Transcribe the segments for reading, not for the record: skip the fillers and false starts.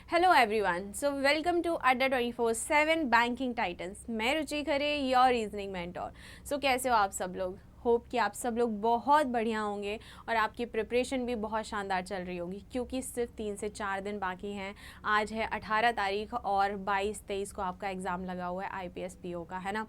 Hello everyone, so welcome to Adda 24/7 banking titans. मैं Ruchi Khare, your reasoning mentor. So कैसे हो आप सब लोग? होप कि आप सब लोग बहुत बढ़िया होंगे और आपकी प्रिपरेशन भी बहुत शानदार चल रही होगी, क्योंकि सिर्फ 3 से 4 दिन बाकी हैं। आज है 18 तारीख और 22-23 को आपका एग्ज़ाम लगा हुआ है IPS PO का, है ना।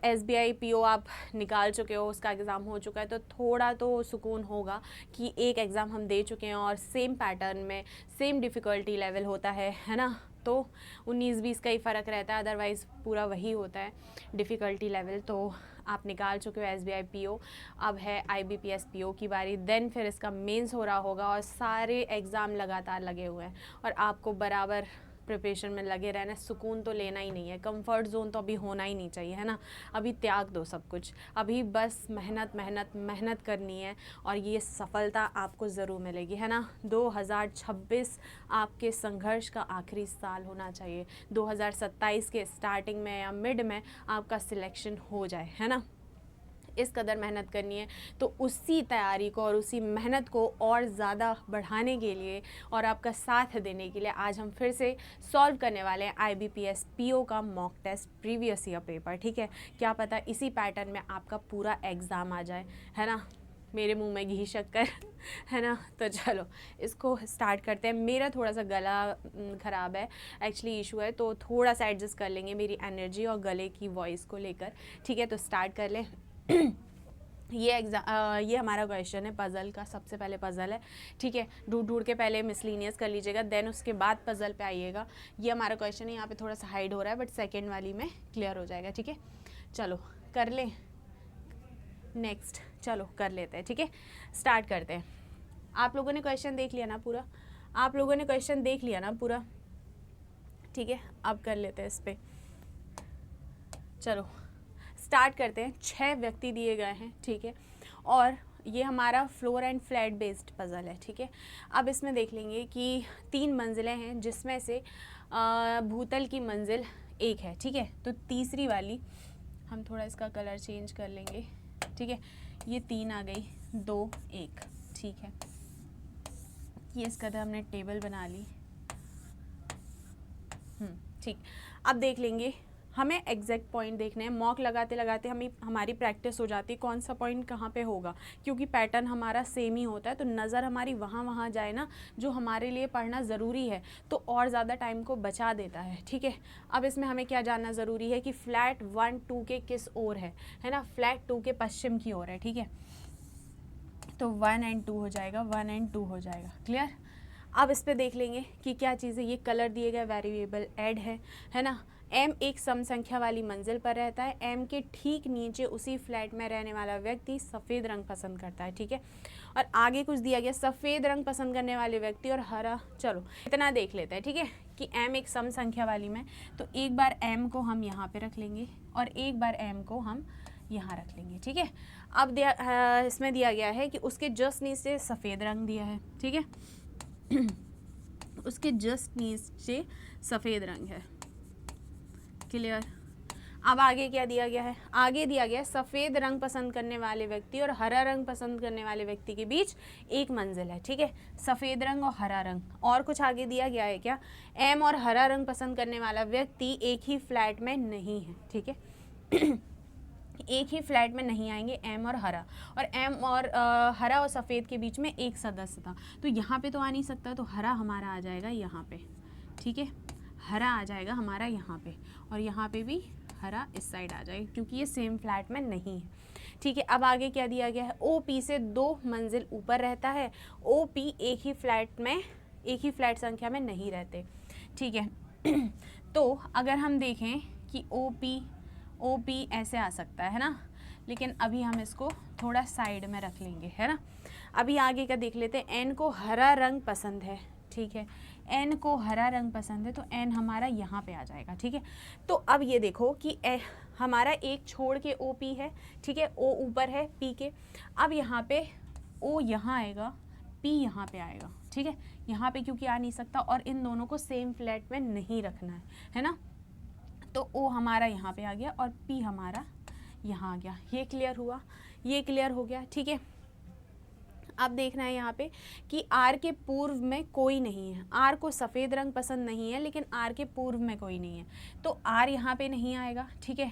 SBI PO आप निकाल चुके हो, उसका एग्ज़ाम हो चुका है, तो थोड़ा तो सुकून होगा कि एक एग्ज़ाम हम दे चुके हैं और सेम पैटर्न में सेम डिफ़िकल्टी लेवल होता है ना। तो 19-20 का ही फ़र्क रहता है, अदरवाइज़ पूरा वही होता है डिफ़िकल्टी लेवल। तो आप निकाल चुके हो SBI PO, अब है IBPS PO की बारी। देन फिर इसका मेंस हो रहा होगा और सारे एग्ज़ाम लगातार लगे हुए हैं और आपको बराबर प्रिपरेशन में लगे रहना। सुकून तो लेना ही नहीं है, कंफर्ट जोन तो अभी होना ही नहीं चाहिए, है ना। अभी त्याग दो सब कुछ, अभी बस मेहनत मेहनत मेहनत करनी है और ये सफलता आपको ज़रूर मिलेगी, है ना। 2026 आपके संघर्ष का आखिरी साल होना चाहिए। 2027 के स्टार्टिंग में या मिड में आपका सिलेक्शन हो जाए, है ना। इस कदर मेहनत करनी है। तो उसी तैयारी को और उसी मेहनत को और ज़्यादा बढ़ाने के लिए और आपका साथ देने के लिए आज हम फिर से सॉल्व करने वाले हैं IBPS PO का mock test previous year paper. ठीक है, क्या पता इसी पैटर्न में आपका पूरा एग्ज़ाम आ जाए, है ना। मेरे मुंह में घी शक्कर है ना। तो चलो इसको स्टार्ट करते हैं। मेरा थोड़ा सा गला ख़राब है, एक्चुअली इशू है, तो थोड़ा सा एडजस्ट कर लेंगे मेरी एनर्जी और गले की वॉइस को लेकर। ठीक है, तो स्टार्ट कर लें। ये हमारा क्वेश्चन है पज़ल का। सबसे पहले पज़ल है, ठीक है। ढूंढ के पहले मिसलिनियस कर लीजिएगा, देन उसके बाद पज़ल पे आइएगा। ये हमारा क्वेश्चन है, यहाँ पे थोड़ा सा हाइड हो रहा है, बट सेकंड वाली में क्लियर हो जाएगा। ठीक है, चलो कर लें नेक्स्ट। चलो कर लेते हैं, ठीक है, स्टार्ट करते हैं। आप लोगों ने क्वेश्चन देख लिया ना पूरा? आप लोगों ने क्वेश्चन देख लिया ना पूरा? ठीक है, अब कर लेते हैं इस पर। चलो स्टार्ट करते हैं। 6 व्यक्ति दिए गए हैं, ठीक है, और ये हमारा floor and flat based puzzle है। ठीक है, अब इसमें देख लेंगे कि 3 मंजिलें हैं, जिसमें से भूतल की मंजिल 1 है। ठीक है, तो तीसरी वाली हम थोड़ा इसका कलर चेंज कर लेंगे। ठीक है, ये 3 आ गई, 2 1। ठीक है, ये इसका तो हमने टेबल बना ली। ठीक, अब देख लेंगे। हमें एग्जैक्ट पॉइंट देखने हैं। मॉक लगाते लगाते हमारी प्रैक्टिस हो जाती है कौन सा पॉइंट कहाँ पे होगा, क्योंकि पैटर्न हमारा सेम ही होता है। तो नज़र हमारी वहाँ जाए ना, जो हमारे लिए पढ़ना ज़रूरी है, तो और ज़्यादा टाइम को बचा देता है। ठीक है, अब इसमें हमें क्या जानना ज़रूरी है कि फ्लैट 1 2 के किस ओर है ना। फ्लैट 2 के पश्चिम की ओर है। ठीक है, तो 1 एंड 2 हो जाएगा, 1 एंड 2 हो जाएगा। क्लियर? अब इस पे देख लेंगे कि क्या चीज़ है। ये कलर दिए गए वेरिएबल ऐड है ना। M एक सम संख्या वाली मंजिल पर रहता है। M के ठीक नीचे उसी फ्लैट में रहने वाला व्यक्ति सफ़ेद रंग पसंद करता है। ठीक है, और आगे कुछ दिया गया, सफ़ेद रंग पसंद करने वाले व्यक्ति और हरा। चलो इतना देख लेते हैं, ठीक है, कि M एक सम संख्या वाली में, तो एक बार M को हम यहाँ पे रख लेंगे और एक बार M को हम यहाँ रख लेंगे। ठीक है, अब इसमें दिया गया है कि उसके जस्ट नीचे सफ़ेद रंग दिया है। ठीक है, उसके जस्ट नीचे सफ़ेद रंग है। क्लियर? अब आगे क्या दिया गया है? आगे दिया गया है सफ़ेद रंग पसंद करने वाले व्यक्ति और हरा रंग पसंद करने वाले व्यक्ति के बीच एक मंजिल है। ठीक है, सफ़ेद रंग और हरा रंग। और कुछ आगे दिया गया है क्या? M और हरा रंग पसंद करने वाला व्यक्ति एक ही फ्लैट में नहीं है। ठीक है, एक ही फ्लैट में नहीं आएंगे M और हरा, और M और हरा और सफ़ेद के बीच में एक सदस्य था, तो यहाँ पे तो आ नहीं सकता, तो हरा हमारा आ जाएगा यहाँ पे। ठीक है, हरा आ जाएगा हमारा यहाँ पे, और यहाँ पे भी हरा इस साइड आ जाएगा, क्योंकि ये सेम फ्लैट में नहीं है। ठीक है, अब आगे क्या दिया गया है? OP से 2 मंजिल ऊपर रहता है। OP एक ही फ्लैट संख्या में नहीं रहते। ठीक है, तो अगर हम देखें कि OP ऐसे आ सकता है ना, लेकिन अभी हम इसको थोड़ा साइड में रख लेंगे, है ना। अभी आगे का देख लेते हैं। N को हरा रंग पसंद है। ठीक है, N को हरा रंग पसंद है, तो N हमारा यहाँ पे आ जाएगा। ठीक है, तो अब ये देखो कि हमारा एक छोड़ के OP है। ठीक है, O ऊपर है P के। अब यहाँ पे O यहाँ आएगा, P यहाँ पे आएगा। ठीक है, यहाँ पे क्योंकि आ नहीं सकता और इन दोनों को सेम फ्लैट में नहीं रखना है ना। तो O हमारा यहाँ पे आ गया और P हमारा यहाँ आ गया। ये क्लियर हुआ? ये क्लियर हो गया? ठीक है, अब देखना है यहाँ पे कि आर के पूर्व में कोई नहीं है। आर को सफ़ेद रंग पसंद नहीं है, लेकिन आर के पूर्व में कोई नहीं है, तो आर यहाँ पे नहीं आएगा, ठीक है।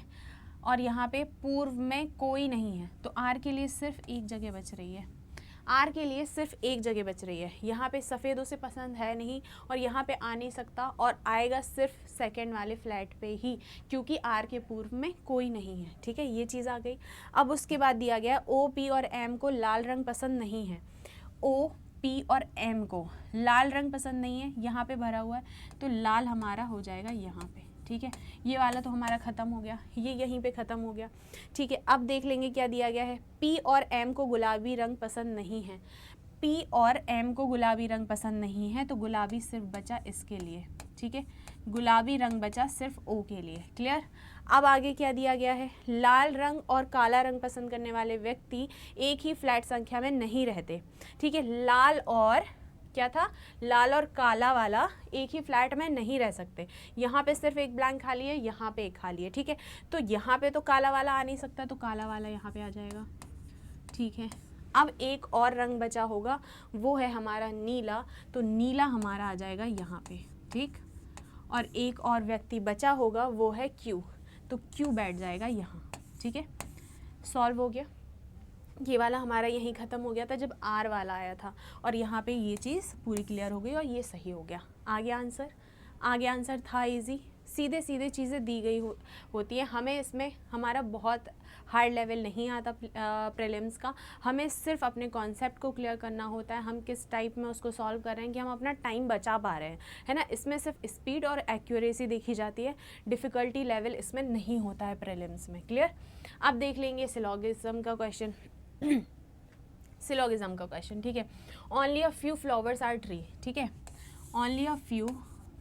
और यहाँ पे पूर्व में कोई नहीं है, तो आर के लिए सिर्फ एक जगह बच रही है। आर के लिए सिर्फ एक जगह बच रही है। यहाँ पे सफ़ेद उसे पसंद है नहीं, और यहाँ पे आ नहीं सकता, और आएगा सिर्फ सेकंड वाले फ्लैट पे ही, क्योंकि आर के पूर्व में कोई नहीं है, ठीक है। ये चीज़ आ गई। अब उसके बाद दिया गया ओ, पी और एम को लाल रंग पसंद नहीं है। ओ, पी और एम को लाल रंग पसंद नहीं है, यहाँ पे भरा हुआ है, तो लाल हमारा हो जाएगा यहाँ पे, ठीक है। ये वाला तो हमारा ख़त्म हो गया, ये यहीं पे ख़त्म हो गया, ठीक है। अब देख लेंगे क्या दिया गया है। पी और एम को गुलाबी रंग पसंद नहीं है। पी और एम को गुलाबी रंग पसंद नहीं है, तो गुलाबी सिर्फ बचा इसके लिए, ठीक है। गुलाबी रंग बचा सिर्फ ओ के लिए, क्लियर। अब आगे क्या दिया गया है। लाल रंग और काला रंग पसंद करने वाले व्यक्ति एक ही फ्लैट संख्या में नहीं रहते, ठीक है। लाल और क्या था, लाल और काला वाला एक ही फ्लैट में नहीं रह सकते। यहाँ पे सिर्फ एक ब्लैंक खाली है, यहाँ पे एक खाली है, ठीक है। तो यहाँ पे तो काला वाला आ नहीं सकता, तो काला वाला यहाँ पे आ जाएगा, ठीक है। अब एक और रंग बचा होगा, वो है हमारा नीला, तो नीला हमारा आ जाएगा यहाँ पे, ठीक। और एक और व्यक्ति बचा होगा, वो है क्यू, तो क्यू बैठ जाएगा यहाँ, ठीक है। सॉल्व हो गया। ये वाला हमारा यहीं ख़त्म हो गया था जब आर वाला आया था, और यहाँ पे ये चीज़ पूरी क्लियर हो गई और ये सही हो गया। आगे आंसर, आगे आंसर था इजी, सीधे सीधे चीज़ें दी गई होती है। हमें इसमें हमारा बहुत हार्ड लेवल नहीं आता प्रीलिम्स का, हमें सिर्फ अपने कॉन्सेप्ट को क्लियर करना होता है, हम किस टाइप में उसको सॉल्व कर रहे हैं कि हम अपना टाइम बचा पा रहे हैं, है ना। इसमें सिर्फ स्पीड और एक्यूरेसी देखी जाती है, डिफ़िकल्टी लेवल इसमें नहीं होता है प्रीलिम्स में, क्लियर। अब देख लेंगे सिलोगिज्म का क्वेश्चन। सिलोगिज्म का क्वेश्चन, ठीक है। Only a few flowers are tree, ठीक है। Only a few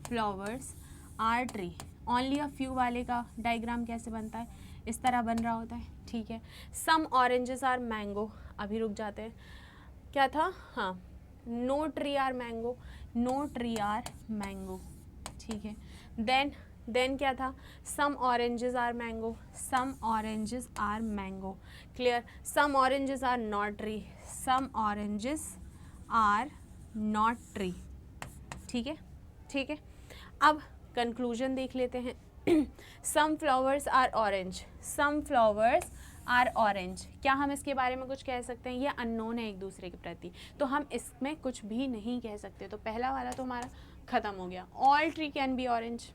flowers are tree, only a few वाले का डायग्राम कैसे बनता है, इस तरह बन रहा होता है, ठीक है। सम ऑरेंजेस आर मैंगो, अभी रुक जाते हैं, क्या था, हाँ, no tree are mango, no tree are mango, ठीक है। देन क्या था, some oranges are mango, some oranges are mango, clear. Some oranges are not tree, some oranges are not tree, ठीक है, ठीक है। अब कंक्लूजन देख लेते हैं। Some flowers are orange, some flowers are orange, क्या हम इसके बारे में कुछ कह सकते हैं, ये अननोन है एक दूसरे के प्रति, तो हम इसमें कुछ भी नहीं कह सकते, तो पहला वाला तो हमारा ख़त्म हो गया। All tree can be orange,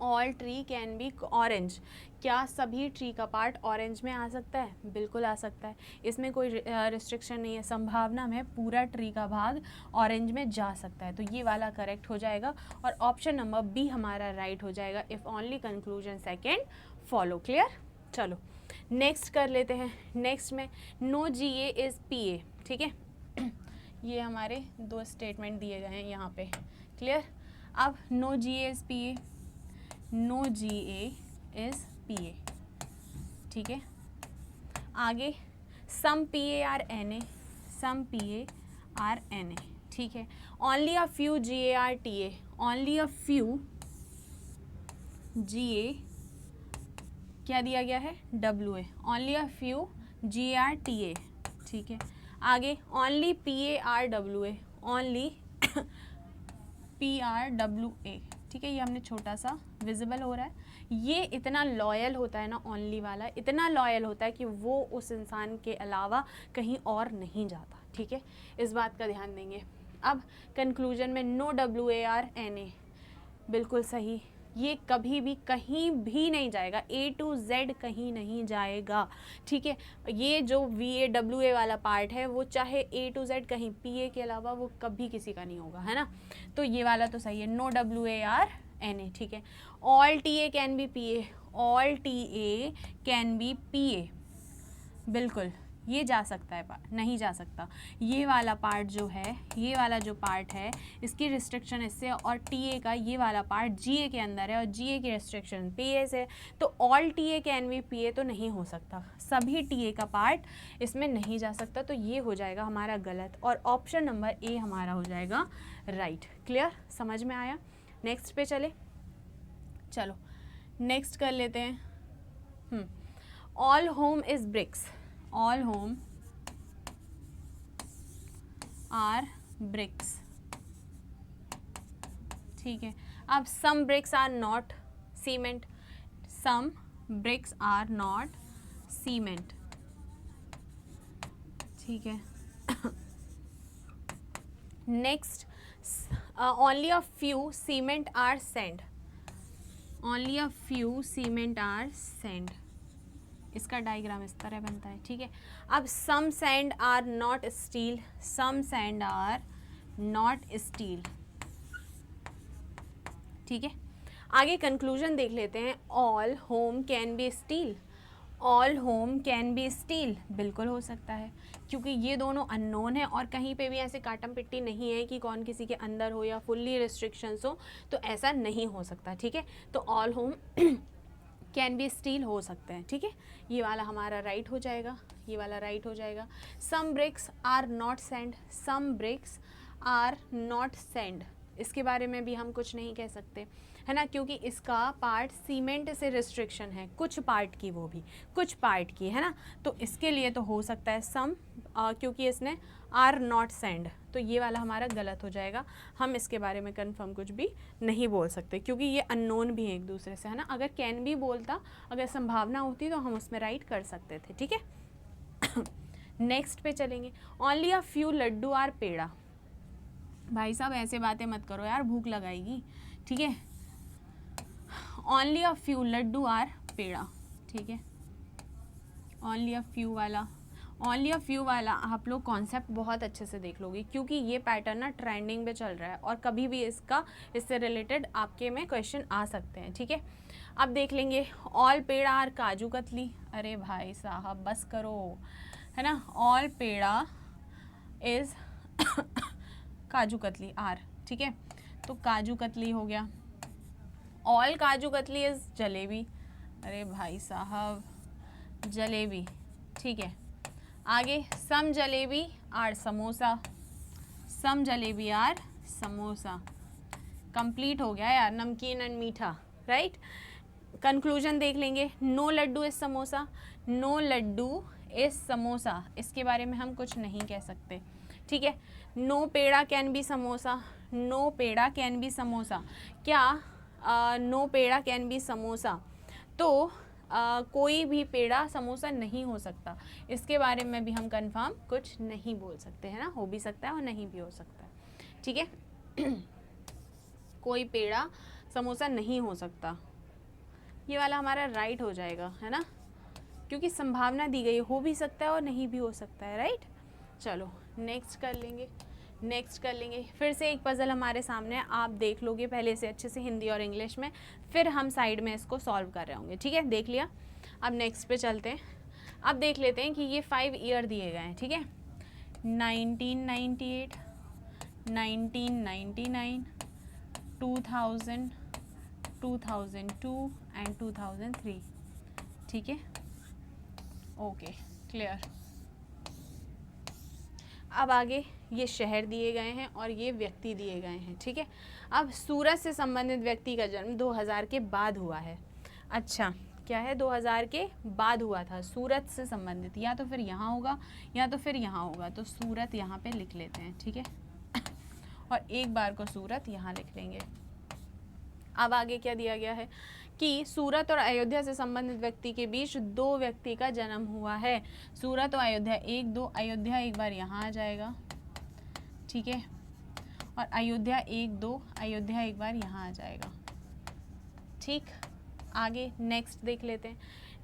all tree can be orange, क्या सभी ट्री का पार्ट ऑरेंज में आ सकता है, बिल्कुल आ सकता है, इसमें कोई रिस्ट्रिक्शन नहीं है, संभावना में पूरा ट्री का भाग ऑरेंज में जा सकता है, तो ये वाला करेक्ट हो जाएगा, और ऑप्शन नंबर बी हमारा राइट हो जाएगा, if only conclusion second follow, clear. चलो नेक्स्ट कर लेते हैं। नेक्स्ट में no G A is P A, ठीक है। ये हमारे दो स्टेटमेंट दिए गए हैं यहाँ पे, क्लियर। अब no G A is P A, no G A is P A, ठीक है। आगे some P A are N A, some P A are N A, ठीक है। Only a few G A are T A, only a few G A, क्या दिया गया है, W A, only a few G A are T A, ठीक है। आगे only P A are W A, only P R W ए, ठीक है। ये हमने छोटा सा विजिबल हो रहा है, ये इतना लॉयल होता है ना, ओनली वाला इतना लॉयल होता है कि वो उस इंसान के अलावा कहीं और नहीं जाता, ठीक है। इस बात का ध्यान देंगे। अब कंक्लूजन में no W A are N A, बिल्कुल सही, ये कभी भी कहीं भी नहीं जाएगा, ए टू जेड कहीं नहीं जाएगा, ठीक है। ये जो वी ए डब्ल्यू ए वाला पार्ट है, वो चाहे ए टू जेड कहीं पी ए के अलावा वो कभी किसी का नहीं होगा, है ना। तो ये वाला तो सही है, no W A are N A, ठीक है। All T A can be P A, all T A can be P A, बिल्कुल ये जा सकता है, पार्ट नहीं जा सकता। ये वाला पार्ट जो है, ये वाला जो पार्ट है, इसकी रिस्ट्रिक्शन इससे, और टी ए का ये वाला पार्ट जी ए के अंदर है, और जी ए की रिस्ट्रिक्शन पी ए से, तो all T A can be P ए तो नहीं हो सकता, सभी टी ए का पार्ट इसमें नहीं जा सकता, तो ये हो जाएगा हमारा गलत, और ऑप्शन नंबर ए हमारा हो जाएगा राइट, क्लियर, समझ में आया। नेक्स्ट पे चले, चलो नेक्स्ट कर लेते हैं। All home is bricks, all home are bricks, ठीक है। अब some bricks are not cement, some bricks are not cement, ठीक है। Next, only a few cement are sand, only a few cement are sand, इसका diagram इस तरह बनता है, ठीक है। अब some sand are not steel, some sand are not steel, ठीक है। आगे कंक्लूजन देख लेते हैं। All home can B steel, all home can B steel, बिल्कुल हो सकता है, क्योंकि ये दोनों अननोन है और कहीं पे भी ऐसे काटम पिट्टी नहीं है कि कौन किसी के अंदर हो या फुल्ली रिस्ट्रिक्शंस हो, तो ऐसा नहीं हो सकता, ठीक है। तो all home can B steel हो सकते हैं, ठीक है। ये वाला हमारा राइट हो जाएगा, ये वाला राइट हो जाएगा। Some bricks are not sand, some bricks are not sand, इसके बारे में भी हम कुछ नहीं कह सकते, है ना, क्योंकि इसका पार्ट सीमेंट से रिस्ट्रिक्शन है, कुछ पार्ट की, वो भी कुछ पार्ट की, है ना। तो इसके लिए तो हो सकता है सम, क्योंकि इसने आर नॉट सैंड, तो ये वाला हमारा गलत हो जाएगा। हम इसके बारे में कंफर्म कुछ भी नहीं बोल सकते, क्योंकि ये अननोन भी है एक दूसरे से, है ना। अगर कैन भी बोलता, अगर संभावना होती तो हम उसमें राइट कर सकते थे, ठीक है। नेक्स्ट पे चलेंगे। Only a few laddoo are peda, भाई साहब ऐसे बातें मत करो यार, भूख लगाएगी, ठीक है। Only a few laddoo are peda, ठीक है। ओनली अ फ्यू वाला, ओनली अ फ्यू वाला आप लोग कॉन्सेप्ट बहुत अच्छे से देख लोगे, क्योंकि ये पैटर्न ना ट्रेंडिंग पे चल रहा है और कभी भी इससे रिलेटेड आपके में क्वेश्चन आ सकते हैं, ठीक है। अब देख लेंगे। All peda are kaju katli, अरे भाई साहब बस करो, है ना। All peda is kaju katli are, ठीक है। तो काजू कतली हो गया। ऑल काजू कतली इज जलेबी, अरे भाई साहब जलेबी, ठीक है। आगे some jalebi are samosa, some jalebi are samosa, complete हो गया यार, नमकीन एंड मीठा, राइट। कंक्लूजन देख लेंगे। No laddu is samosa, no laddu is samosa, इसके बारे में हम कुछ नहीं कह सकते, ठीक है। No peda can be samosa, no peda can be samosa, क्या no peda can be samosa, तो कोई भी पेड़ा समोसा नहीं हो सकता, इसके बारे में भी हम कंफर्म कुछ नहीं बोल सकते, है ना। हो भी सकता है और नहीं भी हो सकता है, ठीक है। कोई पेड़ा समोसा नहीं हो सकता, ये वाला हमारा राइट हो जाएगा, है ना, क्योंकि संभावना दी गई, हो भी सकता है और नहीं भी हो सकता है, राइट। चलो नेक्स्ट कर लेंगे, नेक्स्ट कर लेंगे। फिर से एक पज़ल हमारे सामने है, आप देख लोगे पहले से अच्छे से हिंदी और इंग्लिश में, फिर हम साइड में इसको सॉल्व कर रहे होंगे, ठीक है। देख लिया, अब नेक्स्ट पे चलते हैं। अब देख लेते हैं कि ये 5 ईयर दिए गए हैं, ठीक है। 1998, 1999, 2000, 2002 एंड 2003, ठीक है। Okay clear. अब आगे ये शहर दिए गए हैं और ये व्यक्ति दिए गए हैं, ठीक है। अब सूरत से संबंधित व्यक्ति का जन्म 2000 के बाद हुआ है। अच्छा क्या है, 2000 के बाद हुआ था, सूरत से संबंधित, या तो फिर यहाँ होगा या तो फिर यहाँ होगा, तो सूरत यहाँ पे लिख लेते हैं, ठीक है। और एक बार को सूरत यहाँ लिख लेंगे। अब आगे क्या दिया गया है कि सूरत और अयोध्या से संबंधित व्यक्ति के बीच 2 व्यक्ति का जन्म हुआ है। सूरत और अयोध्या 1 2, अयोध्या एक बार यहाँ आ जाएगा, ठीक है, और अयोध्या 1 2, अयोध्या एक बार यहाँ आ जाएगा, ठीक। आगे नेक्स्ट देख लेते हैं।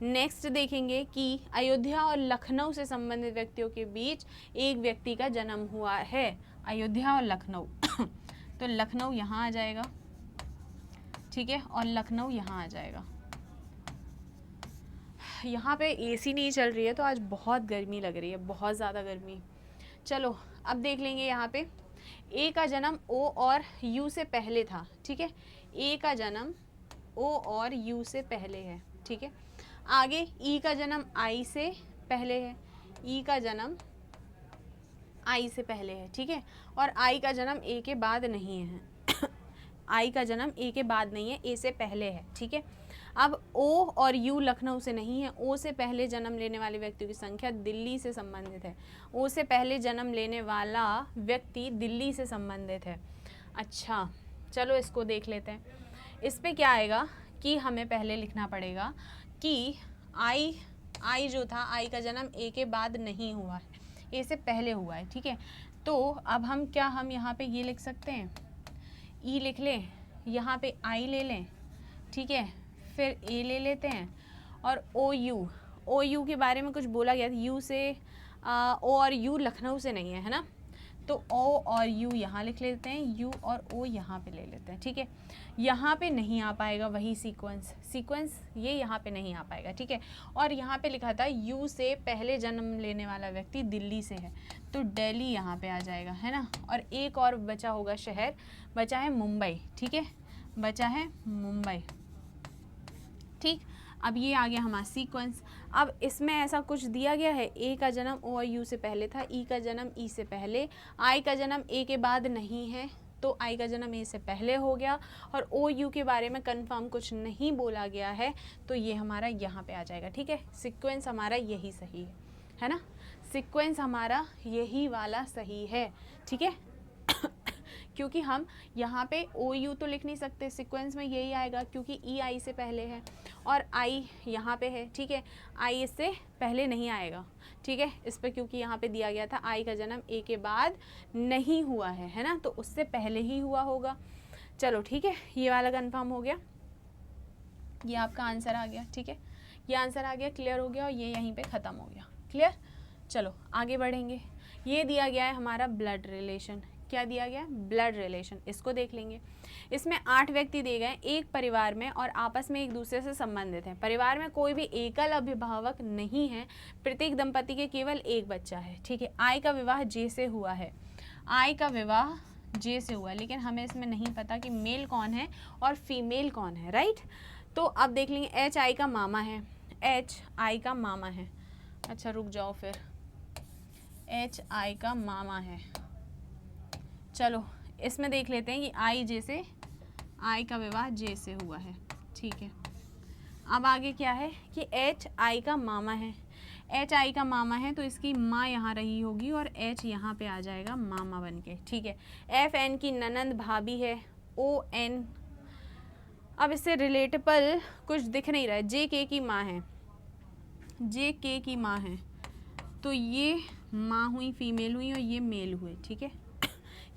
नेक्स्ट देखेंगे कि अयोध्या और लखनऊ से संबंधित व्यक्तियों के बीच एक व्यक्ति का जन्म हुआ है, अयोध्या और लखनऊ। तो लखनऊ यहाँ आ जाएगा, ठीक है, और लखनऊ यहाँ आ जाएगा। यहाँ पे एसी नहीं चल रही है तो आज बहुत गर्मी लग रही है, बहुत ज़्यादा गर्मी। चलो अब देख लेंगे। यहाँ पे ए का जन्म ओ और यू से पहले था, ठीक है। ए का जन्म ओ और यू से पहले है, ठीक है। आगे ई का जन्म आई से पहले है, ई का जन्म आई से पहले है, ठीक है। और आई का जन्म ए के बाद नहीं है। आई का जन्म ए के बाद नहीं है, ए से पहले है, ठीक है। अब ओ और यू लखनऊ से नहीं है, ओ से पहले जन्म लेने वाले व्यक्तियों की संख्या दिल्ली से संबंधित है। ओ से पहले जन्म लेने वाला व्यक्ति दिल्ली से संबंधित है। अच्छा चलो इसको देख लेते हैं। इस पे क्या आएगा कि हमें पहले लिखना पड़ेगा कि आई जो था, आई का जन्म ए के बाद नहीं हुआ है, ए से पहले हुआ है, ठीक है। तो अब हम यहाँ पे ये लिख सकते हैं, ई लिख लें, यहाँ पे आई ले लें, ठीक है, फिर ए ले लेते हैं और ओ यू के बारे में कुछ बोला गया था, यू से ओ और यू लखनऊ से नहीं है ना, तो ओ और यू यहाँ लिख लेते हैं, यू और ओ यहाँ पे ले लेते हैं, ठीक है। यहाँ पे नहीं आ पाएगा वही सीक्वेंस ये यहाँ पे नहीं आ पाएगा, ठीक है। और यहाँ पे लिखा था यू से पहले जन्म लेने वाला व्यक्ति दिल्ली से है, तो दिल्ली यहाँ पे आ जाएगा, है ना। और एक और बचा होगा शहर, बचा है मुंबई, ठीक है, बचा है मुंबई, ठीक। अब ये आ गया हमारा सीक्वेंस। अब इसमें ऐसा कुछ दिया गया है, ए का जन्म ओ और यू से पहले था, ई का जन्म ई से पहले, आई का जन्म ए के बाद नहीं है, तो आई का जन्म ए से पहले हो गया, और ओ यू के बारे में कंफर्म कुछ नहीं बोला गया है, तो ये हमारा यहाँ पे आ जाएगा, ठीक है। सीक्वेंस हमारा यही सही है ना, सीक्वेंस हमारा यही वाला सही है, ठीक है। क्योंकि हम यहाँ पे ओ यू तो लिख नहीं सकते, सीक्वेंस में यही आएगा क्योंकि ई आई से पहले है और आई यहाँ पे है, ठीक है। आई इससे पहले नहीं आएगा, ठीक है, इस पर क्योंकि यहाँ पे दिया गया था आई का जन्म ए के बाद नहीं हुआ है ना, तो उससे पहले ही हुआ होगा। चलो ठीक है, ये वाला कंफर्म हो गया, ये आपका आंसर आ गया, ठीक है, ये आंसर आ गया, क्लियर हो गया, और ये यहीं पे ख़त्म हो गया, क्लियर। चलो आगे बढ़ेंगे। ये दिया गया है हमारा ब्लड रिलेशन, क्या दिया गया है, ब्लड रिलेशन, इसको देख लेंगे। इसमें 8 व्यक्ति दिए गए एक परिवार में और आपस में एक दूसरे से संबंधित हैं। परिवार में कोई भी एकल अभिभावक नहीं है, प्रत्येक दंपति के केवल एक बच्चा है, ठीक है। आई का विवाह जे से हुआ है, आई का विवाह जे से हुआ, लेकिन हमें इसमें नहीं पता कि मेल कौन है और फीमेल कौन है, राइट। तो अब देख लेंगे, एच आई का मामा है, एच आई का मामा है, अच्छा रुक जाओ फिर, एच आई का मामा है। चलो इसमें देख लेते हैं कि आई जे से, आई का विवाह जे से हुआ है, ठीक है। अब आगे क्या है कि एच आई का मामा है, एच आई का मामा है तो इसकी माँ यहाँ रही होगी और एच यहाँ पे आ जाएगा मामा बन के, ठीक है। एफ एन की ननंद भाभी है, ओ एन, अब इससे रिलेटेबल कुछ दिख नहीं रहा है, जे के की माँ है, जे के की माँ है, तो ये माँ हुई फीमेल हुई और ये मेल हुए, ठीक है,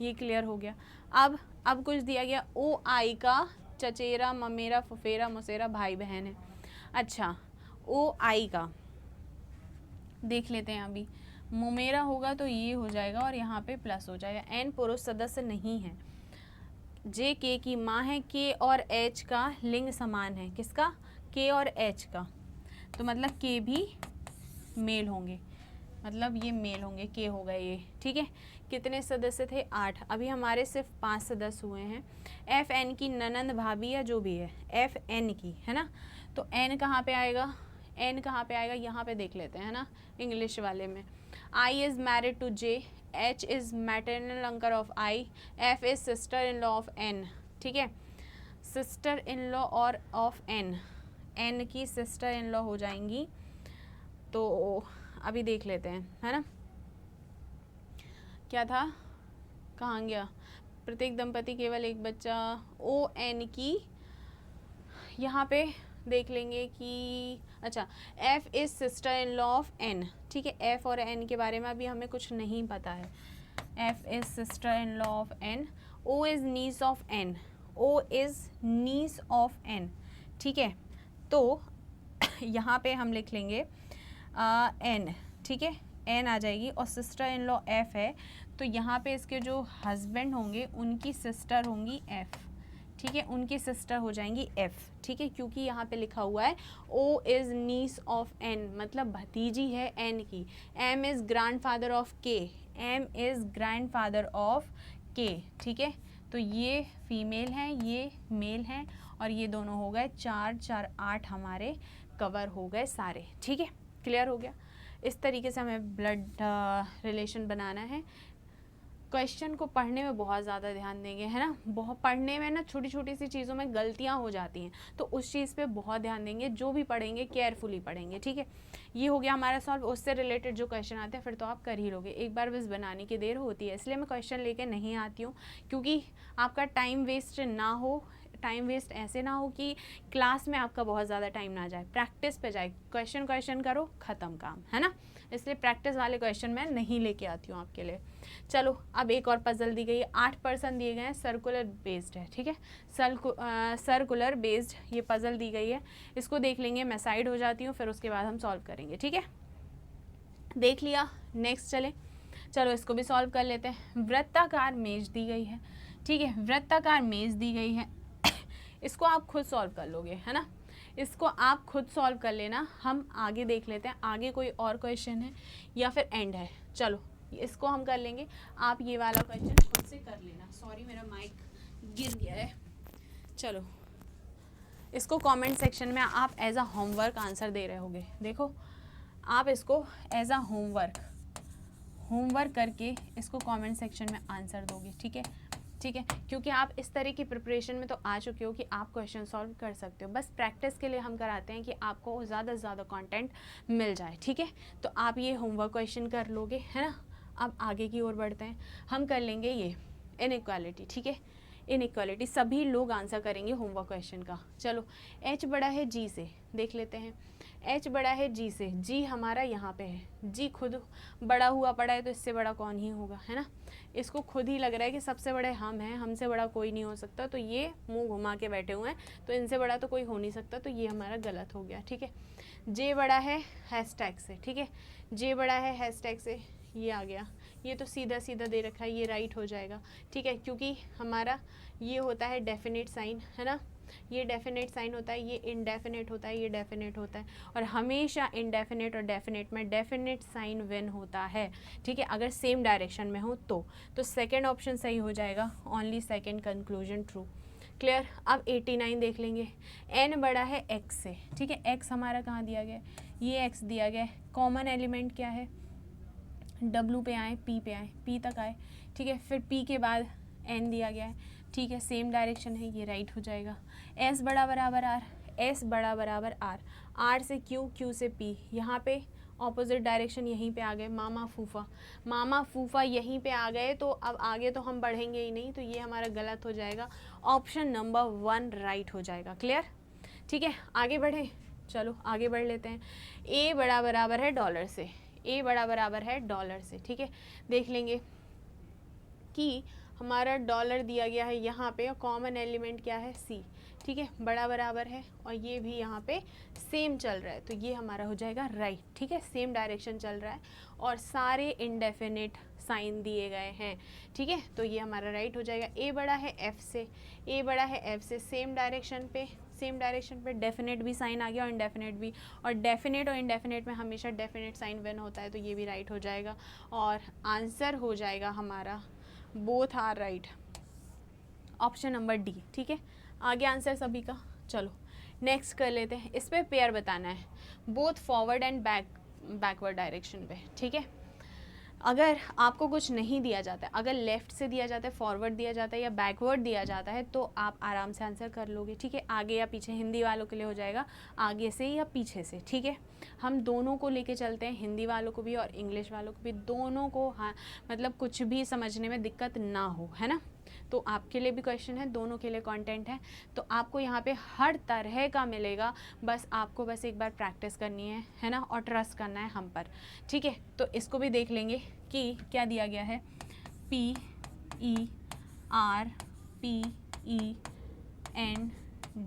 ये क्लियर हो गया। अब कुछ दिया गया, ओ आई का चचेरा ममेरा फुफेरा मुसेरा भाई बहन है। अच्छा ओ आई का देख लेते हैं, अभी मुमेरा होगा तो ये हो जाएगा और यहाँ पे प्लस हो जाएगा, एन पुरुष सदस्य नहीं है, जे के की माँ है, के और एच का लिंग समान है, किसका, के और एच का, तो मतलब के भी मेल होंगे, मतलब ये मेल होंगे, के हो गए ये, ठीक है। कितने सदस्य थे, 8, अभी हमारे सिर्फ 5 सदस्य हुए हैं। एफ एन की ननंद भाभी या जो भी है, एफ एन की, है ना, तो एन कहाँ पे आएगा, एन कहाँ पे आएगा, यहाँ पे देख लेते हैं ना, इंग्लिश वाले में। I is married to J, H is maternal uncle of I, F is sister in law of N, ठीक है, सिस्टर इन लॉ और ऑफ एन, एन की सिस्टर इन लॉ हो जाएंगी, तो अभी देख लेते हैं, है ना, क्या था, कहाँ गया, प्रत्येक दंपति केवल एक बच्चा, ओ एन की, यहाँ पे देख लेंगे कि अच्छा F is sister in law of N, ठीक है, एफ और एन के बारे में अभी हमें कुछ नहीं पता है, F is sister in law of N, O is niece of N, O is niece of N, ठीक है, तो यहाँ पे हम लिख लेंगे एन, ठीक है, एन आ जाएगी, और सिस्टर इन लॉ एफ है, तो यहाँ पे इसके जो हस्बैंड होंगे उनकी सिस्टर होंगी एफ, ठीक है, उनकी सिस्टर हो जाएंगी एफ, ठीक है, क्योंकि यहाँ पे लिखा हुआ है O is niece of N, मतलब भतीजी है एन की, M is grandfather of K, M is grandfather of K, ठीक है, तो ये फीमेल हैं, ये मेल हैं, और ये दोनों हो गए 4 4 8 हमारे कवर हो गए सारे, ठीक है, क्लियर हो गया। इस तरीके से हमें ब्लड रिलेशन बनाना है। क्वेश्चन को पढ़ने में बहुत ज़्यादा ध्यान देंगे, है ना। बहुत पढ़ने में ना छोटी छोटी सी चीज़ों में गलतियाँ हो जाती हैं, तो उस चीज़ पे बहुत ध्यान देंगे। जो भी पढ़ेंगे केयरफुली पढ़ेंगे, ठीक है। ये हो गया हमारा सॉल्व। उससे रिलेटेड जो क्वेश्चन आते हैं फिर तो आप कर ही लोगे, एक बार बस बनाने की देर होती है, इसलिए मैं क्वेश्चन लेके नहीं आती हूँ, क्योंकि आपका टाइम वेस्ट ना हो। टाइम वेस्ट ऐसे ना हो कि क्लास में आपका बहुत ज़्यादा टाइम ना जाए, प्रैक्टिस पे जाए। क्वेश्चन करो, ख़त्म काम, है ना। इसलिए प्रैक्टिस वाले क्वेश्चन मैं नहीं लेके आती हूँ आपके लिए। चलो अब एक और पजल दी गई है, 8% दिए गए हैं, सर्कुलर बेस्ड है, ठीक है। सर्कुलर बेस्ड ये पजल दी गई है, इसको देख लेंगे। मैं साइड हो जाती हूँ, फिर उसके बाद हम सॉल्व करेंगे, ठीक है। देख लिया, नेक्स्ट चले। चलो इसको भी सॉल्व कर लेते हैं। वृत्ताकार मेज दी गई है, ठीक है। वृत्ताकार मेज दी गई है, इसको आप खुद सॉल्व कर लोगे, है ना। इसको आप खुद सॉल्व कर लेना। हम आगे देख लेते हैं, आगे कोई और क्वेश्चन है या फिर एंड है। चलो इसको हम कर लेंगे, आप ये वाला क्वेश्चन खुद से कर लेना। सॉरी मेरा माइक गिर गया है। चलो इसको कमेंट सेक्शन में आप एज अ होमवर्क आंसर दे रहे होगे। देखो आप इसको एज अ होमवर्क करके इसको कमेंट सेक्शन में आंसर दोगे, ठीक है। ठीक है, क्योंकि आप इस तरह की प्रिपरेशन में तो आ चुके हो कि आप क्वेश्चन सॉल्व कर सकते हो। बस प्रैक्टिस के लिए हम कराते हैं कि आपको ज़्यादा से ज़्यादा कंटेंट मिल जाए, ठीक है। तो आप ये होमवर्क क्वेश्चन कर लोगे, है ना। अब आगे की ओर बढ़ते हैं, हम कर लेंगे ये इनइक्वालिटी, ठीक है। इनइक्वालिटी सभी लोग आंसर करेंगे होमवर्क क्वेश्चन का। चलो h बड़ा है g से, देख लेते हैं। h बड़ा है g से, g हमारा यहाँ पे है, g खुद बड़ा हुआ पड़ा है, तो इससे बड़ा कौन ही होगा, है ना। इसको खुद ही लग रहा है कि सबसे बड़े हम हैं, हमसे बड़ा कोई नहीं हो सकता, तो ये मुंह घुमा के बैठे हुए हैं, तो इनसे बड़ा तो कोई हो नहीं सकता, तो ये हमारा गलत हो गया, ठीक है। j बड़ा है हैशटैग से, ठीक है। j बड़ा है हैशटैग से, ये आ गया। ये तो सीधा सीधा दे रखा है, ये राइट हो जाएगा, ठीक है, क्योंकि हमारा ये होता है डेफिनेट साइन, है ना। ये डेफिनेट साइन होता है, ये इनडेफिनेट होता है, ये डेफिनेट होता है, और हमेशा इनडेफिनेट और डेफिनेट में डेफिनेट साइन विन होता है, ठीक है, अगर सेम डायरेक्शन में हो तो सेकंड ऑप्शन सही हो जाएगा। Only second conclusion true. Clear. अब 89 देख लेंगे। n बड़ा है x से, ठीक है। x हमारा कहाँ दिया गया है, ये x दिया गया है। कॉमन एलिमेंट क्या है, w पे आए, p पे आए, p तक आए, ठीक है। फिर p के बाद n दिया गया है, ठीक है, सेम डायरेक्शन है, ये राइट हो जाएगा। s बड़ा बराबर r, s बड़ा बराबर r, r से q, q से p, यहाँ पे ऑपोजिट डायरेक्शन यहीं पे आ गए। मामा फूफा यहीं पे आ गए, तो अब आगे तो हम बढ़ेंगे ही नहीं, तो ये हमारा गलत हो जाएगा। ऑप्शन नंबर 1 राइट हो जाएगा। क्लियर, ठीक है। आगे बढ़ें, चलो आगे बढ़ लेते हैं। a बड़ा बराबर है डॉलर से, a बड़ा बराबर है डॉलर से, ठीक है। देख लेंगे कि हमारा डॉलर दिया गया है यहाँ पे, और कॉमन एलिमेंट क्या है, c, ठीक है, बड़ा बराबर है, और ये भी यहाँ पे सेम चल रहा है, तो ये हमारा हो जाएगा राइट, ठीक है। सेम डायरेक्शन चल रहा है और सारे इनडेफिनिट साइन दिए गए हैं, ठीक है, तो ये हमारा राइट हो जाएगा। a बड़ा है f से, a बड़ा है f से, सेम डायरेक्शन पे डेफिनेट भी साइन आ गया और इनडेफिनेट भी, और डेफिनेट और इनडेफिनेट में हमेशा डेफिनेट साइन विन होता है, तो ये भी राइट हो जाएगा, और आंसर हो जाएगा हमारा both are right, option number D, ठीक है। आगे आंसर सभी का। चलो नेक्स्ट कर लेते हैं, इस पर पेयर बताना है, both forward and backward direction पे, ठीक है। अगर आपको कुछ नहीं दिया जाता है, अगर लेफ़्ट से दिया जाता है, फॉरवर्ड दिया जाता है या बैकवर्ड दिया जाता है, तो आप आराम से आंसर कर लोगे, ठीक है। आगे या पीछे, हिंदी वालों के लिए हो जाएगा आगे से या पीछे से, ठीक है। हम दोनों को लेके चलते हैं, हिंदी वालों को भी और इंग्लिश वालों को भी, दोनों को, हाँ मतलब कुछ भी समझने में दिक्कत ना हो, है ना। तो आपके लिए भी क्वेश्चन है, दोनों के लिए कंटेंट है, तो आपको यहाँ पे हर तरह का मिलेगा, बस आपको बस एक बार प्रैक्टिस करनी है ना, और ट्रस्ट करना है हम पर, ठीक है। तो इसको भी देख लेंगे कि क्या दिया गया है, P E R P E N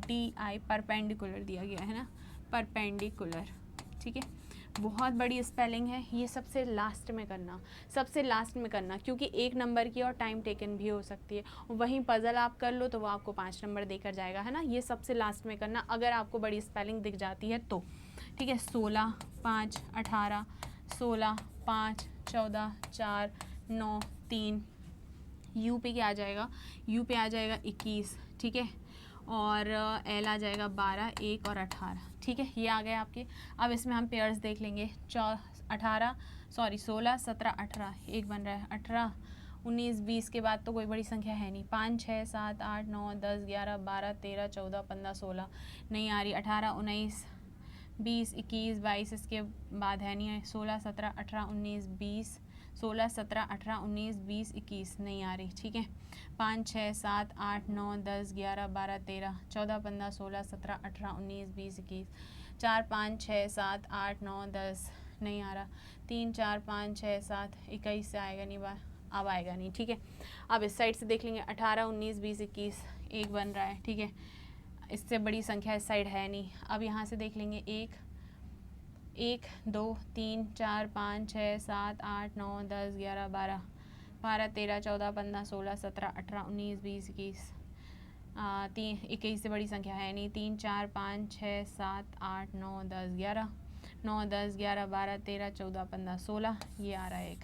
D I perpendicular दिया गया है ना, परपेंडिकुलर, ठीक है। बहुत बड़ी स्पेलिंग है, ये सबसे लास्ट में करना, क्योंकि 1 नंबर की और टाइम टेकन भी हो सकती है। वहीं पजल आप कर लो तो वो आपको 5 नंबर देकर जाएगा, है ना। ये सबसे लास्ट में करना, अगर आपको बड़ी स्पेलिंग दिख जाती है तो, ठीक है। 16 5 18, 16 5 14 4 9 3, यू पे क्या आ जाएगा, यू पे आ जाएगा 21, ठीक है, और एल आ जाएगा 12, 1 और 18, ठीक है। ये आ गए आपके। अब इसमें हम पेयर्स देख लेंगे, 16 17 18, एक बन रहा है 18 19 20 के बाद तो कोई बड़ी संख्या है नहीं। 5 6 7 8 9 10 11 12 13 14 15 16 नहीं आ रही। 18 19 20 21 22 इसके बाद है नहीं है। 16 17 18 19 20 16 17 18 19 20 21 नहीं आ रही। ठीक है, 5 6 7 8 9 10 11 12 13 14 15 16 17 18 19 20 21 4 5 6 7 8 9 10 नहीं आ रहा। 3 4 5 6 7 21 से आएगा नहीं, अब आएगा नहीं। ठीक है, अब इस साइड से देख लेंगे। 18 19 20 21 एक बन रहा है। ठीक है, इससे बड़ी संख्या इस साइड है नहीं। अब यहाँ से देख लेंगे 1 1 2 3 4 5 6 7 8 9 10 11 12 12 13 14 15 16 17 18 19 20 21 21 से बड़ी संख्या है नहीं। 3 4 5 6 7 8 9 10 11 9 10 11 12 13 14 15 16 ये आ रहा है। एक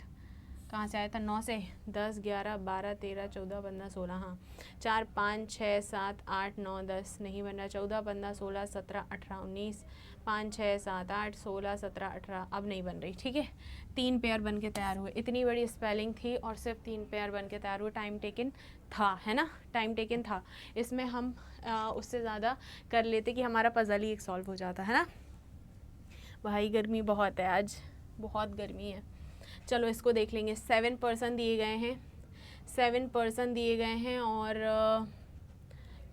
कहाँ से आया था? 9 से। 10 11 12 13 14 15 16 हाँ। 4 5 6 7 8 9 10 नहीं बन रहा। 14 15 16 17 18 19 5 6 7 8 16 17 18 अब नहीं बन रही। ठीक है, 3 पेयर बन के तैयार हुए। इतनी बड़ी स्पेलिंग थी और सिर्फ 3 पेयर बन के तैयार हुए। टाइम टेकन था, है ना, टाइम टेकन था। इसमें हम उससे ज़्यादा कर लेते कि हमारा पजल ही एक सॉल्व हो जाता, है ना। भाई गर्मी बहुत है आज, बहुत गर्मी है। चलो इसको देख लेंगे। 7% दिए गए हैं, 7% दिए गए हैं और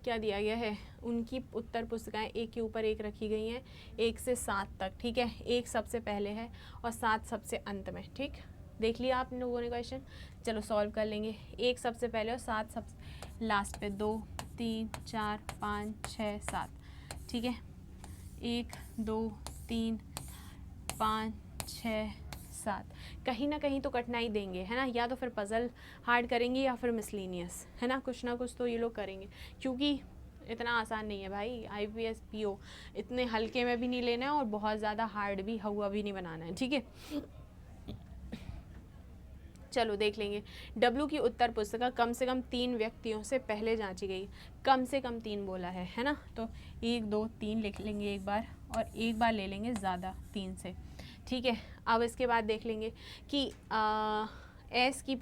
क्या दिया गया है? उनकी उत्तर पुस्तिकाएं एक के ऊपर एक रखी गई हैं 1 से 7 तक। ठीक है, 1 सबसे पहले है और 7 सबसे अंत में। ठीक, देख लिया आप लोगों ने क्वेश्चन। चलो सॉल्व कर लेंगे। 1 सबसे पहले और 7 सब लास्ट पे। 2 3 4 5 6 7। ठीक है, 1 2 3 5 6 7। कहीं ना कहीं तो कठिनाई देंगे, है ना। या तो फिर पजल हार्ड करेंगे या फिर मिसलिनियस, है ना। कुछ ना कुछ तो ये लोग करेंगे, क्योंकि इतना आसान नहीं है भाई। IPS PO इतने हल्के में भी नहीं लेना है और बहुत ज़्यादा हार्ड भी हुआ भी नहीं बनाना है। ठीक है, चलो देख लेंगे। W की उत्तर पुस्तिका कम से कम 3 व्यक्तियों से पहले जांची गई। कम से कम 3 बोला है ना। तो 1 2 3 लिख लेंगे एक बार और एक बार ले लेंगे ज़्यादा 3 से। ठीक है, अब इसके बाद देख लेंगे कि S की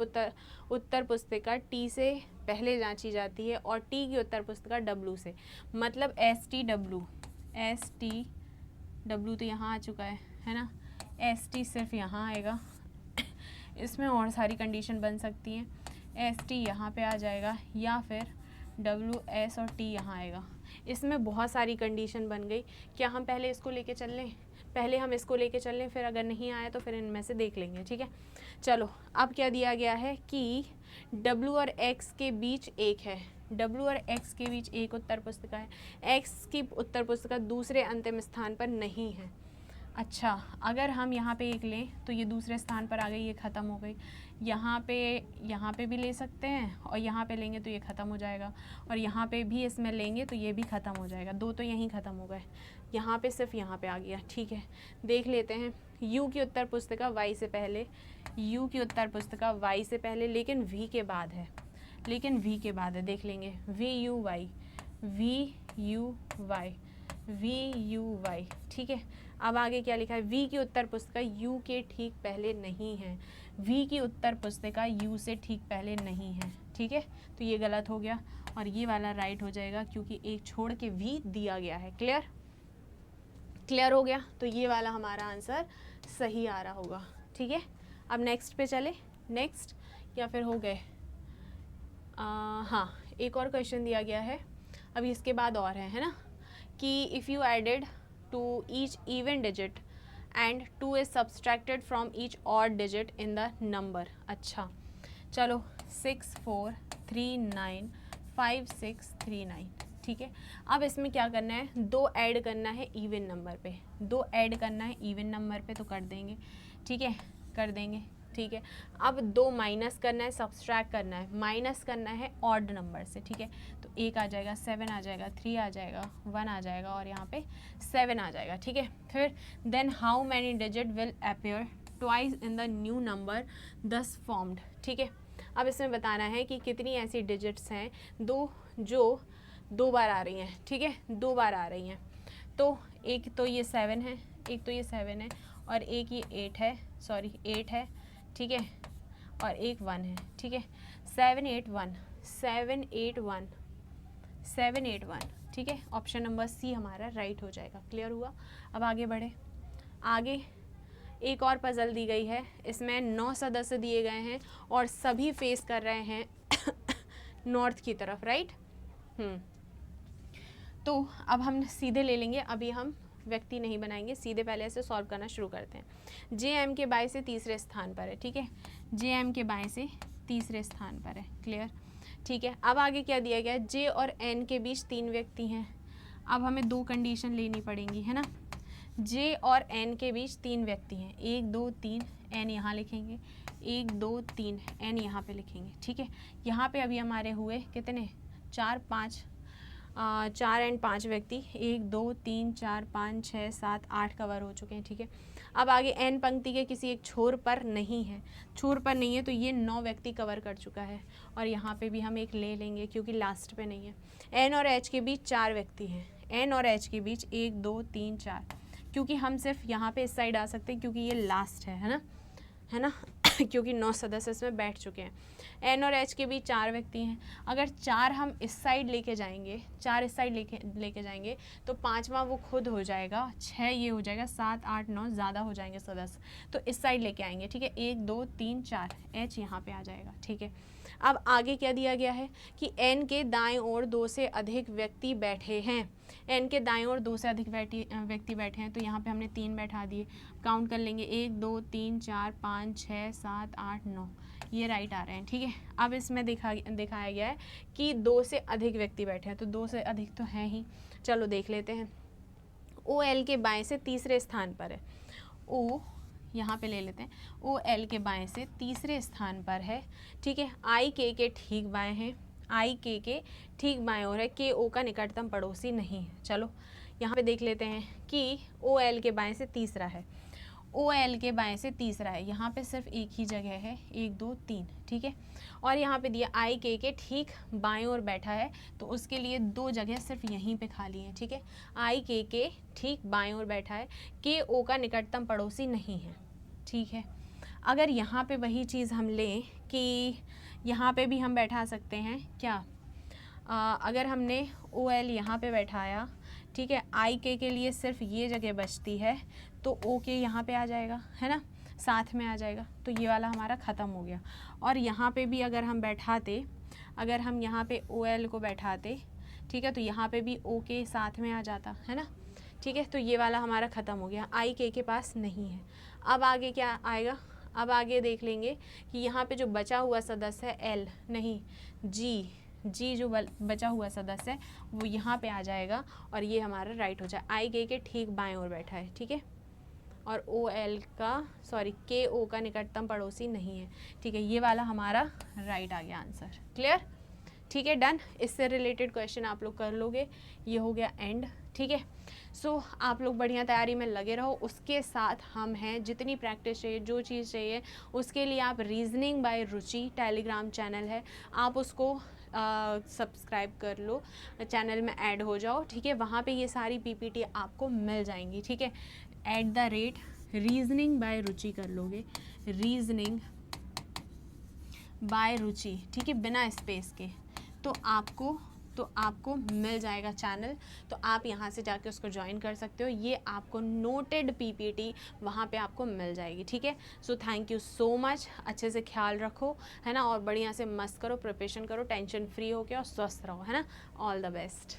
उत्तर पुस्तिका T से पहले जांची जाती है और T की उत्तर पुस्तिका W से। मतलब STW तो यहाँ आ चुका है ना। ST सिर्फ यहाँ आएगा। इसमें और सारी कंडीशन बन सकती हैं। ST यहाँ पे आ जाएगा या फिर WS और T यहाँ आएगा। इसमें बहुत सारी कंडीशन बन गई। क्या हम पहले इसको लेके चल लें? पहले हम इसको लेके चल लें, फिर अगर नहीं आया तो फिर इनमें से देख लेंगे। ठीक है, चलो अब क्या दिया गया है कि W और X के बीच एक है। W और X के बीच एक उत्तर पुस्तिका है। X की उत्तर पुस्तिका दूसरे अंतिम स्थान पर नहीं है। अच्छा, अगर हम यहाँ पे एक लें तो ये दूसरे स्थान पर आ गई, ये ख़त्म हो गई। यहाँ पे भी ले सकते हैं और यहाँ पे लेंगे तो ये ख़त्म हो जाएगा और यहाँ पे भी इसमें लेंगे तो ये भी ख़त्म हो जाएगा। 2 तो यहीं ख़त्म हो गए, यहाँ पे सिर्फ यहाँ पे आ गया। ठीक है, देख लेते हैं। U की उत्तर पुस्तिका Y से पहले, U की उत्तर पुस्तिका Y से पहले लेकिन V के बाद है, देख लेंगे। VUY। ठीक है, अब आगे क्या लिखा है? V की उत्तर पुस्तिका U के ठीक पहले नहीं है। V की उत्तर पुस्तिका U से ठीक पहले नहीं है। ठीक है, तो ये गलत हो गया और ये वाला राइट हो जाएगा क्योंकि एक छोड़ के V दिया गया है। क्लियर हो गया? तो ये वाला हमारा आंसर सही आ रहा होगा। ठीक है, अब नेक्स्ट पे चले। नेक्स्ट या फिर हो गए? हाँ, एक और क्वेश्चन दिया गया है अभी, इसके बाद और है ना, कि if you added to each even digit and 2 is subtracted from each odd digit in the number। अच्छा, चलो 6 4 3 9 5 6 3 9। ठीक है, अब इसमें क्या करना है? 2 ऐड करना है इवन नंबर पे, 2 ऐड करना है इवन नंबर पे तो कर देंगे। ठीक है, कर देंगे। ठीक है, अब 2 माइनस करना है, सब्सट्रैक्ट करना है, माइनस करना है ऑड नंबर से। ठीक है, तो 1 आ जाएगा, 7 आ जाएगा, 3 आ जाएगा, 1 आ जाएगा और यहाँ पे 7 आ जाएगा। ठीक है, फिर then how many digit will appear twice in the new number thus formed. ठीक है, अब इसमें बताना है कि कितनी ऐसी डिजिट्स हैं जो 2 बार आ रही हैं। ठीक है, 2 बार आ रही हैं। तो एक तो ये 7 है और एक ये 8 है। ठीक है, और एक 1 है, ठीक है। 781 781 781, ठीक है। ऑप्शन नंबर सी हमारा राइट हो जाएगा। क्लियर हुआ? अब आगे बढ़े। आगे एक और पजल दी गई है, इसमें 9 सदस्य दिए गए हैं और सभी फेस कर रहे हैं नॉर्थ की तरफ, राइट। तो अब हम सीधे ले लेंगे, अभी हम व्यक्ति नहीं बनाएंगे, सीधे पहले ऐसे सॉल्व करना शुरू करते हैं। जे एम के बाएं से तीसरे स्थान पर है, ठीक है। जे एम के बाएं से तीसरे स्थान पर है। क्लियर? ठीक है। अब आगे क्या दिया गया है, जे और एन के बीच 3 व्यक्ति हैं। अब हमें 2 कंडीशन लेनी पड़ेंगी, है ना। जे और एन के बीच 3 व्यक्ति हैं, 1 2 3, एन यहाँ लिखेंगे, 1 2 3, एन यहाँ पे लिखेंगे, ठीक है। यहाँ पे अभी हमारे हुए कितने, 4 5, 4 एंड 5 व्यक्ति, 1 2 3 4 5 6 7 8 कवर हो चुके हैं, ठीक है। अब आगे एन पंक्ति के किसी एक छोर पर नहीं है, छोर पर नहीं है तो ये 9 व्यक्ति कवर कर चुका है। और यहाँ पे भी हम एक ले लेंगे क्योंकि लास्ट पे नहीं है। एन और एच के बीच 4 व्यक्ति हैं, एन और एच के बीच 1 2 3 4, क्योंकि हम सिर्फ यहाँ पे इस साइड आ सकते हैं क्योंकि ये लास्ट है ना, है ना क्योंकि 9 सदस्य इसमें बैठ चुके हैं। एन और एच के बीच 4 व्यक्ति हैं। अगर 4 हम इस साइड लेके जाएंगे, 4 इस साइड लेके जाएंगे तो 5वां वो खुद हो जाएगा, 6 ये हो जाएगा, 7 8 9 ज़्यादा हो जाएंगे सदस्य, तो इस साइड लेके आएंगे, ठीक है। 1 2 3 4, एच यहाँ पे आ जाएगा, ठीक है। अब आगे क्या दिया गया है कि एन के दाएं ओर 2 से अधिक व्यक्ति बैठे हैं। एन के दाएं ओर 2 से अधिक व्यक्ति बैठे हैं, तो यहाँ पे हमने 3 बैठा दिए। काउंट कर लेंगे, 1 2 3 4 5 6 7 8 9, ये राइट आ रहे हैं, ठीक है। अब इसमें दिखाया गया है कि 2 से अधिक व्यक्ति बैठे हैं, तो 2 से अधिक तो हैं ही। चलो देख लेते हैं। ओ एल के बाएं से तीसरे स्थान पर है। ओ यहाँ पे ले लेते हैं, ओ एल के बाएं से तीसरे स्थान पर है, ठीक है। आई के ठीक बाएं हैं, आई के ठीक बाएं ओर है, के ओ का निकटतम पड़ोसी नहीं है। चलो यहाँ पे देख लेते हैं कि ओ एल के बाएं से तीसरा है, ओ एल के बाएं से तीसरा है, यहाँ पे सिर्फ एक ही जगह है, 1 2 3, ठीक है। और यहाँ पे दिया आई के ठीक बाएं ओर बैठा है, तो उसके लिए 2 जगह सिर्फ यहीं पे खाली है, ठीक है। आई के ठीक बाएं ओर बैठा है, के ओ का निकटतम पड़ोसी नहीं है, ठीक है। अगर यहाँ पे वही चीज़ हम लें कि यहाँ पे भी हम बैठा सकते हैं क्या, अगर हमने ओ एल यहाँ पे बैठाया, ठीक है, आई के लिए सिर्फ ये जगह बचती है, तो ओ के यहाँ पे आ जाएगा, है ना, साथ में आ जाएगा, तो ये वाला हमारा ख़त्म हो गया। और यहाँ पे भी अगर हम बैठाते, अगर हम यहाँ पे ओ एल को बैठाते, ठीक है, तो यहाँ पे भी ओ के साथ में आ जाता, है ना, ठीक है। तो ये वाला हमारा ख़त्म हो गया, आई के पास नहीं है। अब आगे क्या आएगा, अब आगे देख लेंगे कि यहाँ पे जो बचा हुआ सदस्य है एल नहीं जी जो बचा हुआ सदस्य है वो यहाँ पे आ जाएगा और ये हमारा राइट हो जाए। आई के ठीक बाएं ओर बैठा है, ठीक है। और ओ एल का के ओ का निकटतम पड़ोसी नहीं है, ठीक है। ये वाला हमारा राइट आ गया आंसर। क्लियर? ठीक है, डन। इससे रिलेटेड क्वेश्चन आप लोग कर लोगे। ये हो गया एंड, ठीक है। सो आप लोग बढ़िया तैयारी में लगे रहो। उसके साथ हम हैं, जितनी प्रैक्टिस चाहिए, जो चीज़ चाहिए, उसके लिए आप रीजनिंग बाय रुचि टेलीग्राम चैनल है, आप उसको सब्सक्राइब कर लो, चैनल में ऐड हो जाओ, ठीक है। वहाँ पे ये सारी पीपीटी आपको मिल जाएंगी, ठीक है। रीजनिंग बाय रुचि कर लोगे, रीजनिंग बाय रुचि, ठीक है, बिना स्पेस के, तो आपको मिल जाएगा चैनल। तो आप यहाँ से जाके उसको ज्वाइन कर सकते हो। ये आपको नोटेड पीपीटी वहाँ पे आपको मिल जाएगी, ठीक है। So thank you so much. अच्छे से ख्याल रखो, है ना, और बढ़िया से मस्त करो, प्रिपरेशन करो, टेंशन फ्री हो के और स्वस्थ रहो, है ना। All the best.